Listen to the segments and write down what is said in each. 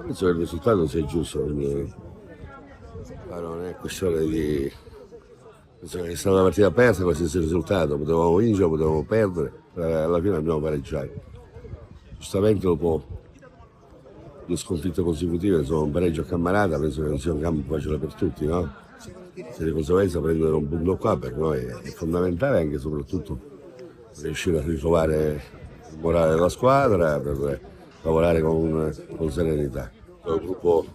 Penso che il risultato sia giusto, quindi non è questione di. Penso che è stata una partita aperta, qualsiasi risultato, potevamo vincere, potevamo perdere, alla fine abbiamo pareggiato. Giustamente dopo due sconfitte consecutive, insomma un pareggio a Cammarata, penso che non sia un campo facile per tutti, no? Se di conseguenza prendere un punto qua per noi è fondamentale, anche e soprattutto riuscire a ritrovare il morale della squadra per lavorare con serenità. È un gruppo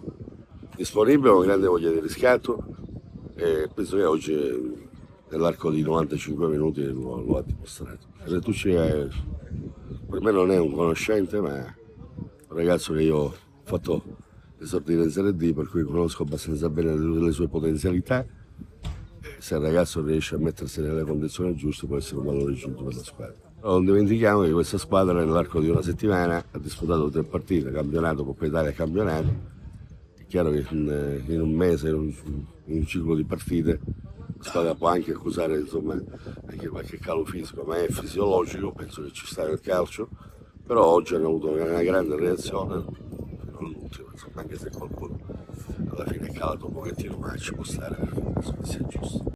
disponibile, con grande voglia di riscatto e penso che oggi nell'arco di 95 minuti lo ha dimostrato. Retucci per me non è un conoscente, ma è un ragazzo che io ho fatto esordire in Serie D, per cui conosco abbastanza bene le sue potenzialità. Se il ragazzo riesce a mettersi nelle condizioni giuste può essere un valore aggiunto per la squadra. Però non dimentichiamo che questa squadra nell'arco di una settimana ha disputato 3 partite, campionato, Coppa Italia e campionato. È chiaro che in un mese, in un ciclo di partite, la squadra può anche accusare insomma, anche qualche calo fisico, ma è fisiologico, penso che ci sta nel calcio. Però oggi hanno avuto una grande reazione, fino all'ultimo, insomma, anche se qualcuno alla fine è calato un pochettino, ma ci può stare, penso che sia giusto.